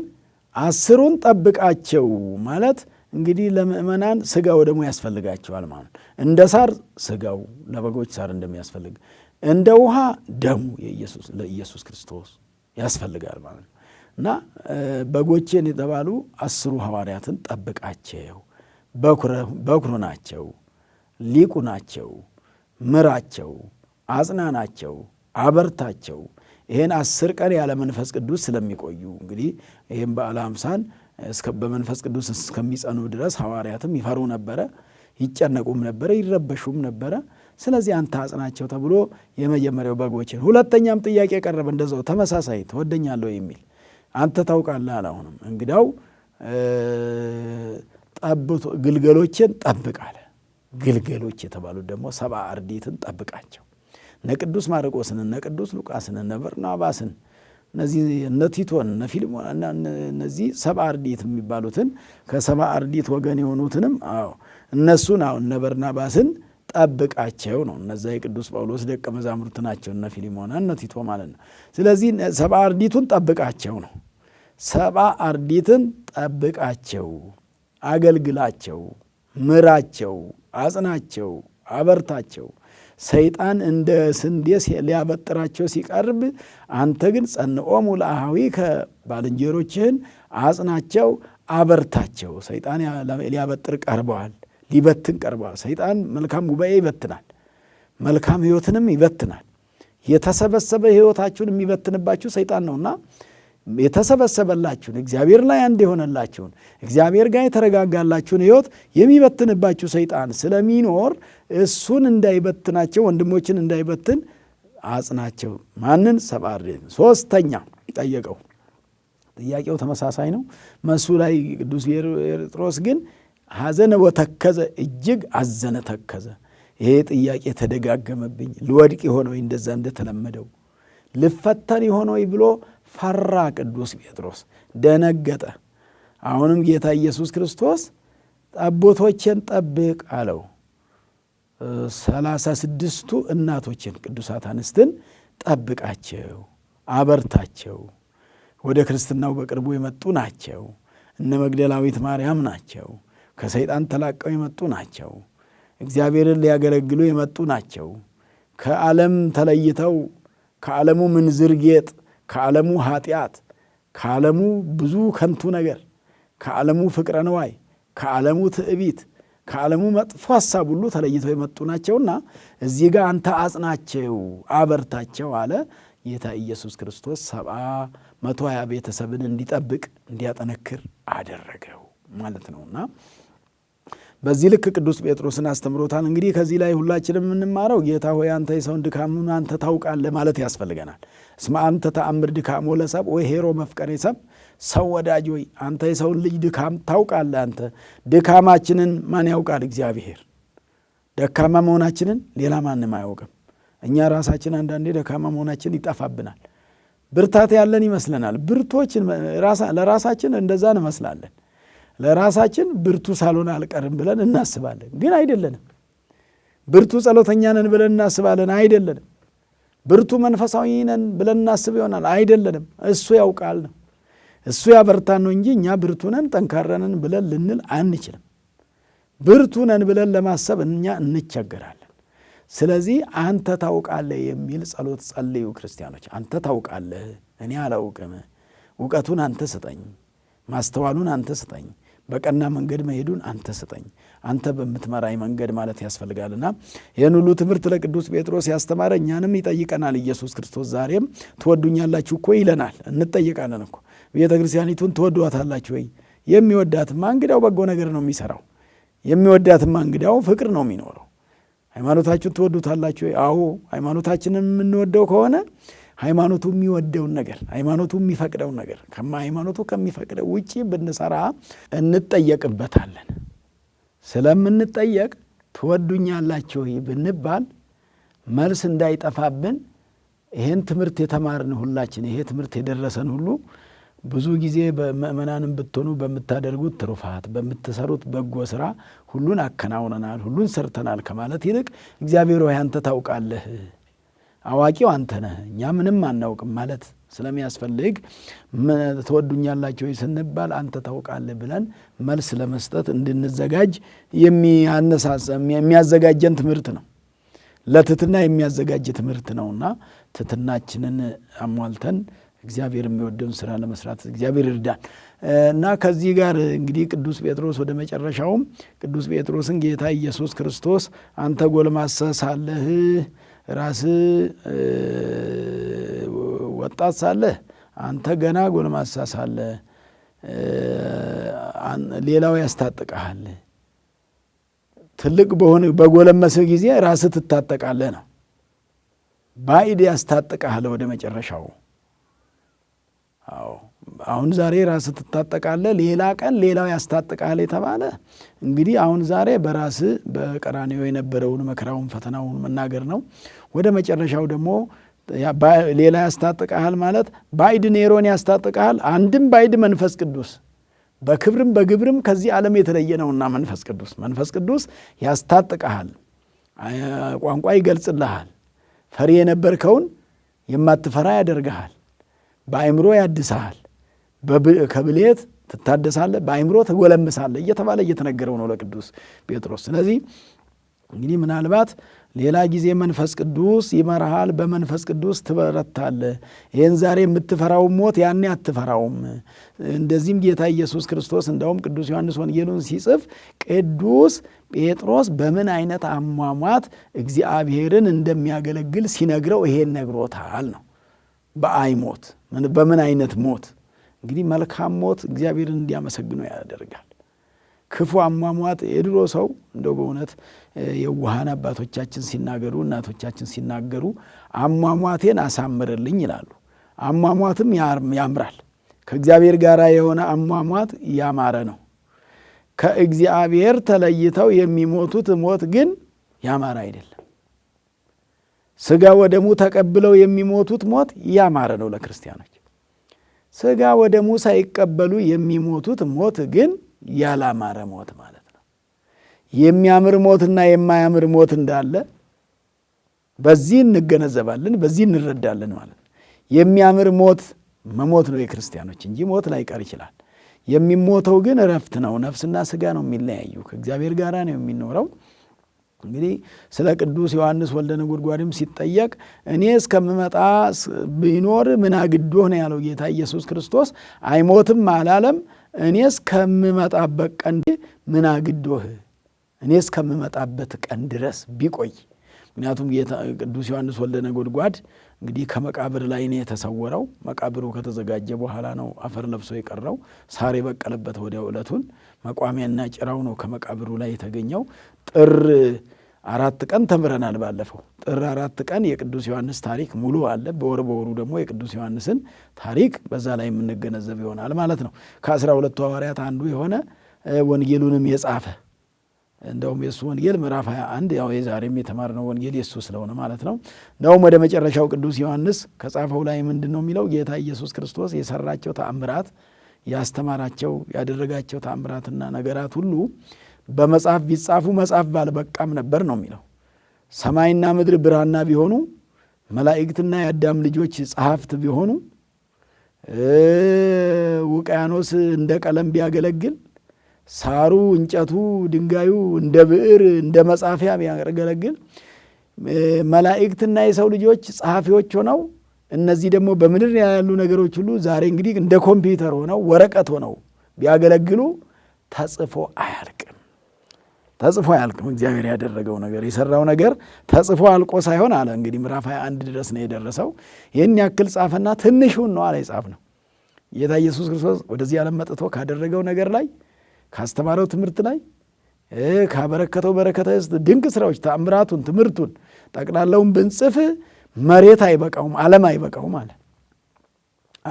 10ን ጠብቃቸው ማለት እንግዲህ ለምእመናን ሥጋው ደግሞ ያስፈልጋቸዋል ማለት ነው። እንደ ሳር ሥጋው ለበጎች ሳር እንደሚያስፈልግ እንደ ውሃ ደሙ ለኢየሱስ ክርስቶስ ያስፈልጋል ማለት ነው። እና በጎቼን የተባሉ 10 ሐዋርያትን ጠብቃቸው፣ በኩሩ ናቸው፣ ሊቁ ናቸው፣ ምራቸው፣ አጽናናቸው፣ አበርታቸው። ይህን 10 ቀን ያለ መንፈስ ቅዱስ ስለሚቆዩ እንግዲህ ይህም በዓለ ሃምሳን በመንፈስ ቅዱስ እስከሚጸኑ ድረስ ሐዋርያትም ይፈሩ ነበረ፣ ይጨነቁም ነበረ፣ ይረበሹም ነበረ። ስለዚህ አንተ አጽናቸው ተብሎ የመጀመሪያው በጎችን። ሁለተኛም ጥያቄ ቀረበ እንደዛው ተመሳሳይ ትወደኛለሁ የሚል አንተ ታውቃለህ አለ። አሁንም እንግዳው ግልገሎችን ጠብቅ አለ። ግልገሎች የተባሉት ደግሞ 70 አርድእትን ጠብቃቸው። እነ ቅዱስ ማርቆስን፣ እነ ቅዱስ ሉቃስን፣ እነ በርናባስን፣ እነዚህ እነ ቲቶን፣ እነ ፊልሞን፣ እነዚህ 70 አርድእት የሚባሉትን ከ70 አርድእት ወገን የሆኑትንም እነሱን እነ በርናባስን ጠብቃቸው ነው። እነዛ የቅዱስ ጳውሎስ ደቀ መዛሙርት ናቸው፣ እነ ፊልሞና እነ ቲቶ ማለት ነው። ስለዚህ 70 አርድእቱን ጠብቃቸው ነው። 70 አርድእትን ጠብቃቸው፣ አገልግላቸው፣ ምራቸው፣ አጽናቸው፣ አበርታቸው። ሰይጣን እንደ ስንዴ ሊያበጥራቸው ሲቀርብ አንተ ግን ጸንዖሙ ለአኀዊከ ባልንጀሮችህን አጽናቸው፣ አበርታቸው። ሰይጣን ሊያበጥር ቀርበዋል፣ ሊበትን ቀርበዋል። ሰይጣን መልካም ጉባኤ ይበትናል፣ መልካም ሕይወትንም ይበትናል። የተሰበሰበ ሕይወታችሁን የሚበትንባችሁ ሰይጣን ነውና የተሰበሰበላችሁን እግዚአብሔር ላይ አንድ የሆነላችሁን እግዚአብሔር ጋር የተረጋጋላችሁን ሕይወት የሚበትንባችሁ ሰይጣን ስለሚኖር እሱን እንዳይበትናቸው ወንድሞችን እንዳይበትን አጽናቸው። ማንን? 70 አርድእትን። ሦስተኛ ጠየቀው። ጥያቄው ተመሳሳይ ነው። መሱ ላይ ቅዱስ ጴጥሮስ ግን ሐዘነ ወተከዘ፣ እጅግ አዘነ ተከዘ። ይሄ ጥያቄ ተደጋገመብኝ፣ ልወድቅ የሆነ ወይ እንደዛ እንደተለመደው ልፈተን የሆነ ወይ ብሎ ፈራ። ቅዱስ ጴጥሮስ ደነገጠ። አሁንም ጌታ ኢየሱስ ክርስቶስ ጠቦቶቼን ጠብቅ አለው። 36ቱ እናቶችን ቅዱሳት አንስትን ጠብቃቸው፣ አበርታቸው። ወደ ክርስትናው በቅርቡ የመጡ ናቸው። እነ መግደላዊት ማርያም ናቸው። ከሰይጣን ተላቀው የመጡ ናቸው። እግዚአብሔርን ሊያገለግሉ የመጡ ናቸው። ከዓለም ተለይተው ከዓለሙ ምንዝር ጌጥ፣ ከዓለሙ ኃጢአት፣ ከዓለሙ ብዙ ከንቱ ነገር፣ ከዓለሙ ፍቅረ ነዋይ፣ ከዓለሙ ትዕቢት፣ ከዓለሙ መጥፎ ሐሳብ ሁሉ ተለይተው የመጡ ናቸውና እዚህ ጋር አንተ አጽናቸው፣ አበርታቸው አለ። ጌታ ኢየሱስ ክርስቶስ 120 ቤተሰብን እንዲጠብቅ እንዲያጠነክር አደረገው ማለት ነውና በዚህ ልክ ቅዱስ ጴጥሮስን አስተምሮታል። እንግዲህ ከዚህ ላይ ሁላችንም የምንማረው ጌታ ሆይ አንተ የሰውን ድካሙን አንተ ታውቃለህ ማለት ያስፈልገናል። እስመ አንተ ተአምር ድካሞ ለሰብእ ወኄሮ መፍቀሬ ሰብእ፣ ሰው ወዳጅ ሆይ አንተ የሰውን ልጅ ድካም ታውቃለህ። አንተ ድካማችንን ማን ያውቃል? እግዚአብሔር። ደካማ መሆናችንን ሌላ ማንም አያውቅም። እኛ ራሳችን አንዳንዴ ደካማ መሆናችን ይጠፋብናል። ብርታት ያለን ይመስለናል። ብርቶችን ለራሳችን እንደዛ እንመስላለን። ለራሳችን ብርቱ ሳልሆን አልቀርም ብለን እናስባለን፣ ግን አይደለንም። ብርቱ ጸሎተኛ ነን ብለን እናስባለን፣ አይደለንም። ብርቱ መንፈሳዊ ነን ብለን እናስብ ይሆናል፣ አይደለንም። እሱ ያውቃል ነው፣ እሱ ያበርታን ነው እንጂ እኛ ብርቱ ነን ጠንካራ ነን ብለን ልንል አንችልም። ብርቱ ነን ብለን ለማሰብ እኛ እንቸገራለን። ስለዚህ አንተ ታውቃለህ የሚል ጸሎት ጸልዩ ክርስቲያኖች። አንተ ታውቃለህ፣ እኔ አላውቅም። እውቀቱን አንተ ስጠኝ፣ ማስተዋሉን አንተ ስጠኝ፣ በቀና መንገድ መሄዱን አንተ ስጠኝ፣ አንተ በምትመራኝ መንገድ ማለት ያስፈልጋልና ይህን ሁሉ ትምህርት ለቅዱስ ጴጥሮስ ያስተማረ እኛንም ይጠይቀናል ኢየሱስ ክርስቶስ። ዛሬም ትወዱኛላችሁ እኮ ይለናል። እንጠይቃለን እኮ ቤተ ክርስቲያኒቱን ትወዷታላችሁ ወይ? የሚወዳትማ እንግዲያው በጎ ነገር ነው የሚሰራው። የሚወዳትማ እንግዲያው ፍቅር ነው የሚኖረው። ሃይማኖታችሁን ትወዱታላችሁ ወይ? አዎ። ሃይማኖታችንን የምንወደው ከሆነ ሃይማኖቱ የሚወደውን ነገር፣ ሃይማኖቱ የሚፈቅደውን ነገር ሃይማኖቱ ከሚፈቅደው ውጪ ብንሰራ እንጠየቅበታለን። ስለምንጠየቅ ትወዱኛላችሁ ብንባል መልስ እንዳይጠፋብን ይሄን ትምህርት የተማርን ሁላችን፣ ይሄ ትምህርት የደረሰን ሁሉ ብዙ ጊዜ በምእመናንም ብትሆኑ በምታደርጉት ትሩፋት፣ በምትሰሩት በጎ ስራ ሁሉን አከናውነናል፣ ሁሉን ሰርተናል ከማለት ይልቅ እግዚአብሔር ሆይ አንተ ታውቃለህ፣ አዋቂው አንተ ነህ፣ እኛ ምንም አናውቅም ማለት ስለሚያስፈልግ ትወዱኛላችሁ ስንባል አንተ ታውቃለህ ብለን መልስ ለመስጠት እንድንዘጋጅ የሚያዘጋጀን ትምህርት ነው። ለትትና የሚያዘጋጅ ትምህርት ነውና ትትናችንን አሟልተን እግዚአብሔር የሚወደውን ስራ ለመስራት እግዚአብሔር ይርዳን እና ከዚህ ጋር እንግዲህ ቅዱስ ጴጥሮስ ወደ መጨረሻውም ቅዱስ ጴጥሮስን ጌታ ኢየሱስ ክርስቶስ አንተ ጎልማሳ ሳለህ ራስህ ወጣት ሳለህ፣ አንተ ገና ጎልማሳ ሳለህ ሌላው ያስታጥቅሃል፣ ትልቅ በጎለመስህ ጊዜ ራስህ ትታጠቃለህ ነው። ባዕድ ያስታጥቅሃል ወደ መጨረሻው። አዎ አሁን ዛሬ ራስህ ትታጠቃለህ፣ ሌላ ቀን ሌላው ያስታጥቅሃል የተባለ እንግዲህ አሁን ዛሬ በራስህ በቀራንዮ የነበረውን መከራውን ፈተናውን መናገር ነው። ወደ መጨረሻው ደግሞ ሌላ ያስታጥቅሃል ማለት ባዕድ ኔሮን ያስታጥቅሃል። አንድም ባዕድ መንፈስ ቅዱስ በክብርም በግብርም ከዚህ ዓለም የተለየ ነውና መንፈስ ቅዱስ ያስታጥቅሃል፣ ቋንቋ ይገልጽልሃል፣ ፈሪ የነበርከውን የማትፈራ ያደርግሃል፣ በአእምሮ ያድስሃል፣ ከብሌት ትታደሳለህ፣ በአእምሮ ትጎለምሳለህ እየተባለ እየተነገረው ነው ለቅዱስ ጴጥሮስ። ስለዚህ እንግዲህ ምናልባት ሌላ ጊዜ መንፈስ ቅዱስ ይመራሃል፣ በመንፈስ ቅዱስ ትበረታለህ። ይህን ዛሬ የምትፈራው ሞት ያኔ አትፈራውም። እንደዚህም ጌታ ኢየሱስ ክርስቶስ እንደውም ቅዱስ ዮሐንስ ወንጌሉን ሲጽፍ ቅዱስ ጴጥሮስ በምን አይነት አሟሟት እግዚአብሔርን እንደሚያገለግል ሲነግረው ይሄን ነግሮታል ነው። በአይሞት በምን አይነት ሞት እንግዲህ መልካም ሞት እግዚአብሔርን እንዲያመሰግነው ያደርጋል። ክፉ አሟሟት የድሮ ሰው እንደው በእውነት የዋሃን አባቶቻችን ሲናገሩ እናቶቻችን ሲናገሩ አሟሟቴን አሳምርልኝ ይላሉ። አሟሟትም ያምራል። ከእግዚአብሔር ጋር የሆነ አሟሟት ያማረ ነው። ከእግዚአብሔር ተለይተው የሚሞቱት ሞት ግን ያማረ አይደለም። ሥጋ ወደሙ ተቀብለው የሚሞቱት ሞት ያማረ ነው ለክርስቲያኖች። ሥጋ ወደሙ ሳይቀበሉ የሚሞቱት ሞት ግን ያላማረ ሞት ማለት ነው። የሚያምር ሞትና የማያምር ሞት እንዳለ በዚህ እንገነዘባለን፣ በዚህ እንረዳለን ማለት ነው። የሚያምር ሞት መሞት ነው የክርስቲያኖች እንጂ ሞት ላይቀር ይችላል። የሚሞተው ግን እረፍት ነው። ነፍስና ሥጋ ነው የሚለያዩ፣ ከእግዚአብሔር ጋር ነው የሚኖረው። እንግዲህ ስለ ቅዱስ ዮሐንስ ወልደ ነጎድጓድም ሲጠየቅ እኔ እስከምመጣ ቢኖር ምን አግዶህ ነው ያለው ጌታ ኢየሱስ ክርስቶስ። አይሞትም አላለም። እኔ እስከምመጣበት ቀን ምን አግዶህ፣ እኔ እስከምመጣበት ቀን ድረስ ቢቆይ። ምክንያቱም ቅዱስ ዮሐንስ ወልደ ነጎድጓድ እንግዲህ ከመቃብር ላይ ነው የተሰወረው። መቃብሩ ከተዘጋጀ በኋላ ነው አፈር ለብሶ የቀረው። ሳር የበቀለበት ወዲያው ዕለቱን መቋሚያና ጭራው ነው ከመቃብሩ ላይ የተገኘው። ጥር 4 ቀን ተምረናል ባለፈው። ጥር 4 ቀን የቅዱስ ዮሐንስ ታሪክ ሙሉ አለ። በወሩ ደግሞ የቅዱስ ዮሐንስን ታሪክ በዛ ላይ የምንገነዘብ ይሆናል ማለት ነው። ከ12ቱ ሐዋርያት አንዱ የሆነ ወንጌሉንም የጻፈ እንደውም የእሱ ወንጌል ምዕራፍ 21 ያው የዛሬም የተማርነው ወንጌል የእሱ ስለሆነ ማለት ነው። እንደውም ወደ መጨረሻው ቅዱስ ዮሐንስ ከጻፈው ላይ ምንድን ነው የሚለው? ጌታ ኢየሱስ ክርስቶስ የሰራቸው ተአምራት፣ ያስተማራቸው ያደረጋቸው ተአምራትና ነገራት ሁሉ በመጽሐፍ ቢጻፉ መጽሐፍ ባልበቃም ነበር ነው የሚለው። ሰማይና ምድር ብራና ቢሆኑ፣ መላእክትና የአዳም ልጆች ጸሐፍት ቢሆኑ፣ ውቅያኖስ እንደ ቀለም ቢያገለግል፣ ሳሩ፣ እንጨቱ፣ ድንጋዩ እንደ ብዕር እንደ መጻፊያ ቢያገለግል መላእክትና የሰው ልጆች ጸሐፊዎች ሆነው እነዚህ ደግሞ በምድር ያሉ ነገሮች ሁሉ ዛሬ እንግዲህ እንደ ኮምፒውተር ሆነው ወረቀት ሆነው ቢያገለግሉ ተጽፎ አያልቅም። ተጽፎ አያልቅም። እግዚአብሔር ያደረገው ነገር የሰራው ነገር ተጽፎ አልቆ ሳይሆን አለ እንግዲህ ምዕራፍ 21 ድረስ ነው የደረሰው። ይህን ያክል ጻፈና ትንሹን ነው አለ የጻፍ ነው። ጌታ ኢየሱስ ክርስቶስ ወደዚህ ዓለም መጥቶ ካደረገው ነገር ላይ ካስተማረው ትምህርት ላይ ካበረከተው በረከተ ድንቅ ስራዎች ተአምራቱን ትምህርቱን ጠቅላላውን ብንጽፍ መሬት አይበቃውም፣ ዓለም አይበቃውም አለ።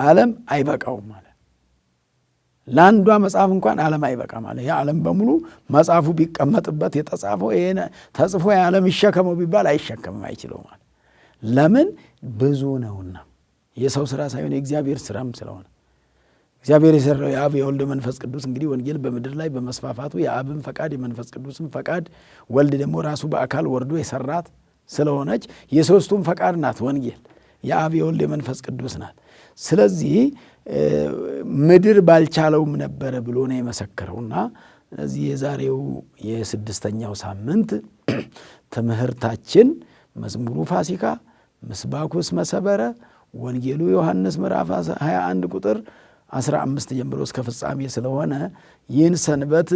ዓለም አይበቃውም አለ። ለአንዷ መጽሐፍ እንኳን ዓለም አይበቃም አለ። የዓለም በሙሉ መጽሐፉ ቢቀመጥበት የተጻፈው ይሄን ተጽፎ የዓለም ይሸከመው ቢባል አይሸከምም፣ አይችለውም አለ። ለምን? ብዙ ነውና። የሰው ስራ ሳይሆን የእግዚአብሔር ስራም ስለሆነ እግዚአብሔር የሰራው የአብ የወልድ መንፈስ ቅዱስ እንግዲህ ወንጌል በምድር ላይ በመስፋፋቱ የአብን ፈቃድ የመንፈስ ቅዱስን ፈቃድ ወልድ ደግሞ ራሱ በአካል ወርዶ የሰራት ስለሆነች የሶስቱም ፈቃድ ናት ወንጌል። የአብ የወልድ የመንፈስ ቅዱስ ናት። ስለዚህ ምድር ባልቻለውም ነበረ ብሎ ነው የመሰከረውና ስለዚህ የዛሬው የስድስተኛው ሳምንት ትምህርታችን መዝሙሩ ፋሲካ፣ ምስባኩ እስመ ሰበረ፣ ወንጌሉ ዮሐንስ ምዕራፍ 21 ቁጥር 15 ጀምሮ እስከ ፍጻሜ ስለሆነ ይህን ሰንበት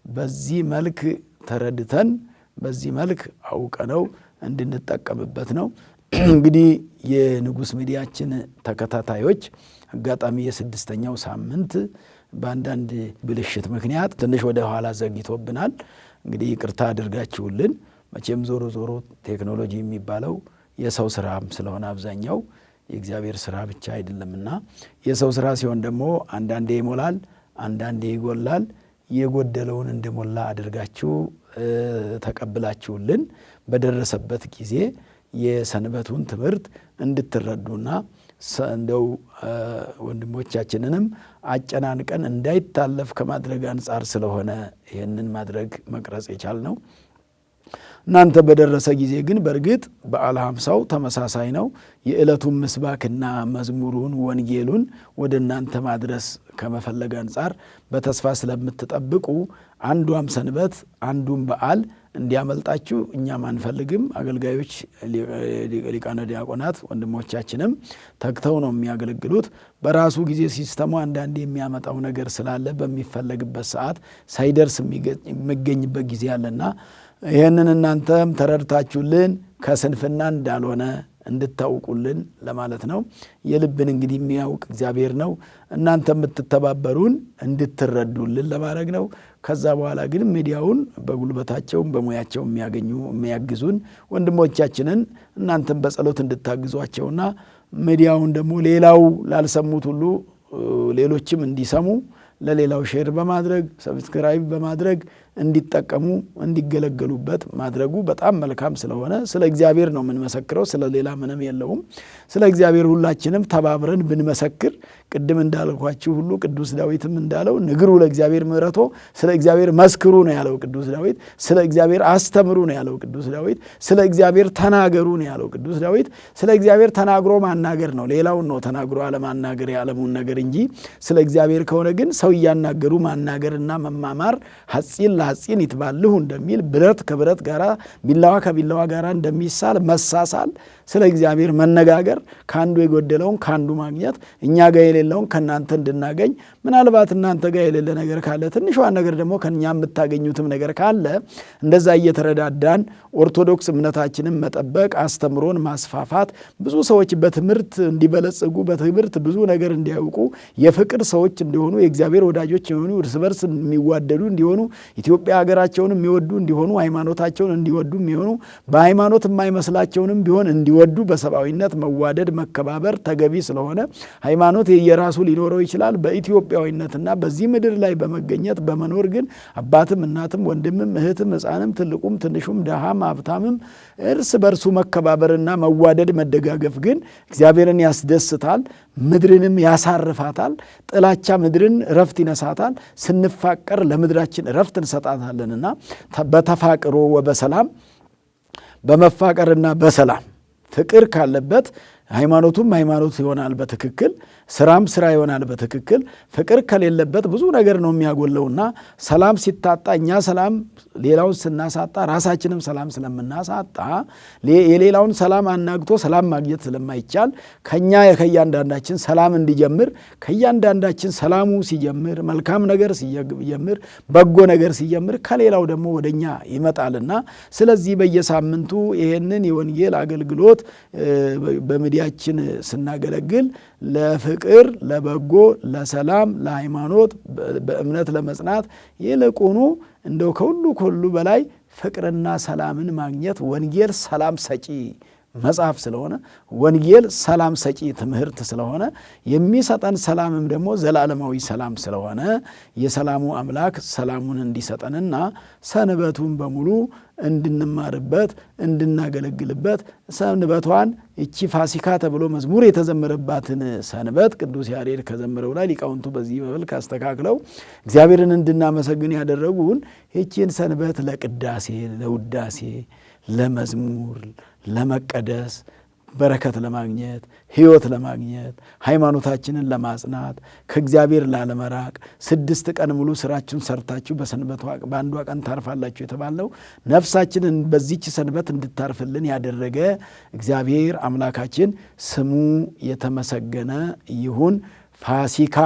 በዚህ መልክ ተረድተን በዚህ መልክ አውቀነው እንድንጠቀምበት ነው። እንግዲህ የንጉሥ ሚዲያችን ተከታታዮች አጋጣሚ የስድስተኛው ሳምንት በአንዳንድ ብልሽት ምክንያት ትንሽ ወደ ኋላ ዘግይቶብናል። እንግዲህ ይቅርታ አድርጋችሁልን። መቼም ዞሮ ዞሮ ቴክኖሎጂ የሚባለው የሰው ስራም ስለሆነ አብዛኛው የእግዚአብሔር ስራ ብቻ አይደለምና የሰው ስራ ሲሆን ደግሞ አንዳንዴ ይሞላል፣ አንዳንዴ ይጎላል። የጎደለውን እንደሞላ አድርጋችሁ ተቀብላችሁልን በደረሰበት ጊዜ የሰንበቱን ትምህርት እንድትረዱና እንደው ወንድሞቻችንንም አጨናንቀን እንዳይታለፍ ከማድረግ አንጻር ስለሆነ ይህንን ማድረግ መቅረጽ የቻልነው። እናንተ በደረሰ ጊዜ ግን በእርግጥ በዓለ ሃምሳው ተመሳሳይ ነው። የዕለቱን ምስባክና መዝሙሩን ወንጌሉን ወደ እናንተ ማድረስ ከመፈለግ አንጻር በተስፋ ስለምትጠብቁ አንዷም ሰንበት አንዱም በዓል እንዲያመልጣችሁ እኛም አንፈልግም። አገልጋዮች ሊቃነ ዲያቆናት ወንድሞቻችንም ተግተው ነው የሚያገለግሉት። በራሱ ጊዜ ሲስተሙ አንዳንዴ የሚያመጣው ነገር ስላለ በሚፈለግበት ሰዓት ሳይደርስ የሚገኝበት ጊዜ አለና ይህንን እናንተም ተረድታችሁልን ከስንፍና እንዳልሆነ እንድታውቁልን ለማለት ነው። የልብን እንግዲህ የሚያውቅ እግዚአብሔር ነው። እናንተ የምትተባበሩን እንድትረዱልን ለማድረግ ነው። ከዛ በኋላ ግን ሚዲያውን በጉልበታቸውም በሙያቸው የሚያግዙን ወንድሞቻችንን እናንተም በጸሎት እንድታግዟቸውና ሚዲያውን ደግሞ ሌላው ላልሰሙት ሁሉ ሌሎችም እንዲሰሙ ለሌላው ሼር በማድረግ ሰብስክራይብ በማድረግ እንዲጠቀሙ እንዲገለገሉበት ማድረጉ በጣም መልካም ስለሆነ ስለ እግዚአብሔር ነው የምንመሰክረው። ስለ ሌላ ምንም የለውም። ስለ እግዚአብሔር ሁላችንም ተባብረን ብንመሰክር ቅድም እንዳልኳችሁ ሁሉ ቅዱስ ዳዊትም እንዳለው ንግሩ ለእግዚአብሔር ምሕረቶ፣ ስለ እግዚአብሔር መስክሩ ነው ያለው ቅዱስ ዳዊት። ስለ እግዚአብሔር አስተምሩ ነው ያለው ቅዱስ ዳዊት። ስለ እግዚአብሔር ተናገሩ ነው ያለው ቅዱስ ዳዊት። ስለ እግዚአብሔር ተናግሮ ማናገር ነው፣ ሌላውን ነው ተናግሮ አለማናገር የዓለሙን ነገር እንጂ ስለ እግዚአብሔር ከሆነ ግን ሰው እያናገሩ ማናገርና መማማር ሐጺን ለሐጺን ይትባልሁ እንደሚል ብረት ከብረት ጋር ቢላዋ ከቢላዋ ጋር እንደሚሳል መሳሳል፣ ስለ እግዚአብሔር መነጋገር፣ ከአንዱ የጎደለውን ከአንዱ ማግኘት፣ እኛ ጋር የሌለውን ከእናንተ እንድናገኝ፣ ምናልባት እናንተ ጋር የሌለ ነገር ካለ ትንሿን ነገር ደግሞ ከእኛ የምታገኙትም ነገር ካለ እንደዛ እየተረዳዳን ኦርቶዶክስ እምነታችንን መጠበቅ፣ አስተምሮን ማስፋፋት፣ ብዙ ሰዎች በትምህርት እንዲበለጽጉ በትምህርት ብዙ ነገር እንዲያውቁ የፍቅር ሰዎች እንዲሆኑ የእግዚአብሔር ወዳጆች የሆኑ እርስ በርስ የሚዋደዱ እንዲሆኑ ኢትዮጵያ ሀገራቸውን የሚወዱ እንዲሆኑ ሃይማኖታቸውን እንዲወዱ የሚሆኑ በሃይማኖት የማይመስላቸውንም ቢሆን እንዲወዱ በሰብአዊነት መዋደድ መከባበር ተገቢ ስለሆነ ሃይማኖት የራሱ ሊኖረው ይችላል። በኢትዮጵያዊነትና በዚህ ምድር ላይ በመገኘት በመኖር ግን አባትም እናትም ወንድምም እህትም ሕፃንም ትልቁም ትንሹም ደሃም ሀብታምም እርስ በርሱ መከባበርና መዋደድ መደጋገፍ ግን እግዚአብሔርን ያስደስታል፣ ምድርንም ያሳርፋታል። ጥላቻ ምድርን ረፍት ይነሳታል። ስንፋቀር ለምድራችን ረፍት እንሰጣታለንና በተፋቅሮ ወበሰላም በመፋቀርና በሰላም ፍቅር ካለበት ሃይማኖቱም ሃይማኖት ይሆናል በትክክል ስራም ስራ ይሆናል በትክክል። ፍቅር ከሌለበት ብዙ ነገር ነው የሚያጎለውና ሰላም ሲታጣ እኛ ሰላም ሌላውን ስናሳጣ ራሳችንም ሰላም ስለምናሳጣ የሌላውን ሰላም አናግቶ ሰላም ማግኘት ስለማይቻል ከእያንዳንዳችን ሰላም እንዲጀምር ከእያንዳንዳችን ሰላሙ ሲጀምር መልካም ነገር ሲጀምር በጎ ነገር ሲጀምር ከሌላው ደግሞ ወደኛ ይመጣልና ስለዚህ በየሳምንቱ ይሄንን የወንጌል አገልግሎት በሚዲያችን ስናገለግል ለፍቅር፣ ለበጎ፣ ለሰላም፣ ለሃይማኖት በእምነት ለመጽናት ይልቁኑ እንደው ከሁሉ በላይ ፍቅርና ሰላምን ማግኘት ወንጌል ሰላም ሰጪ መጽሐፍ ስለሆነ ወንጌል ሰላም ሰጪ ትምህርት ስለሆነ የሚሰጠን ሰላምም ደግሞ ዘላለማዊ ሰላም ስለሆነ የሰላሙ አምላክ ሰላሙን እንዲሰጠንና ሰንበቱን በሙሉ እንድንማርበት እንድናገለግልበት ሰንበቷን እቺ ፋሲካ ተብሎ መዝሙር የተዘመረባትን ሰንበት ቅዱስ ያሬድ ከዘመረው ላይ ሊቃውንቱ በዚህ መልክ አስተካክለው እግዚአብሔርን እንድናመሰግን ያደረጉን ይቺን ሰንበት ለቅዳሴ፣ ለውዳሴ፣ ለመዝሙር፣ ለመቀደስ፣ በረከት ለማግኘት፣ ሕይወት ለማግኘት፣ ሃይማኖታችንን ለማጽናት፣ ከእግዚአብሔር ላለመራቅ 6 ቀን ሙሉ ስራችሁን ሰርታችሁ በሰንበቷ በአንዷ ቀን ታርፋላችሁ የተባለው ነፍሳችንን በዚች ሰንበት እንድታርፍልን ያደረገ እግዚአብሔር አምላካችን ስሙ የተመሰገነ ይሁን። ፋሲካ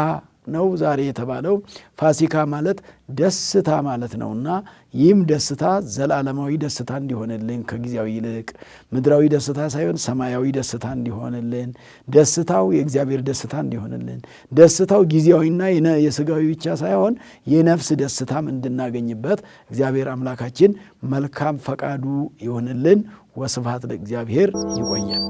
ነው ዛሬ የተባለው። ፋሲካ ማለት ደስታ ማለት ነውና ይህም ደስታ ዘላለማዊ ደስታ እንዲሆንልን ከጊዜያዊ ይልቅ ምድራዊ ደስታ ሳይሆን ሰማያዊ ደስታ እንዲሆንልን፣ ደስታው የእግዚአብሔር ደስታ እንዲሆንልን፣ ደስታው ጊዜያዊና የሥጋዊ ብቻ ሳይሆን የነፍስ ደስታም እንድናገኝበት እግዚአብሔር አምላካችን መልካም ፈቃዱ ይሆንልን። ወስብሐት ለእግዚአብሔር። ይቆያል።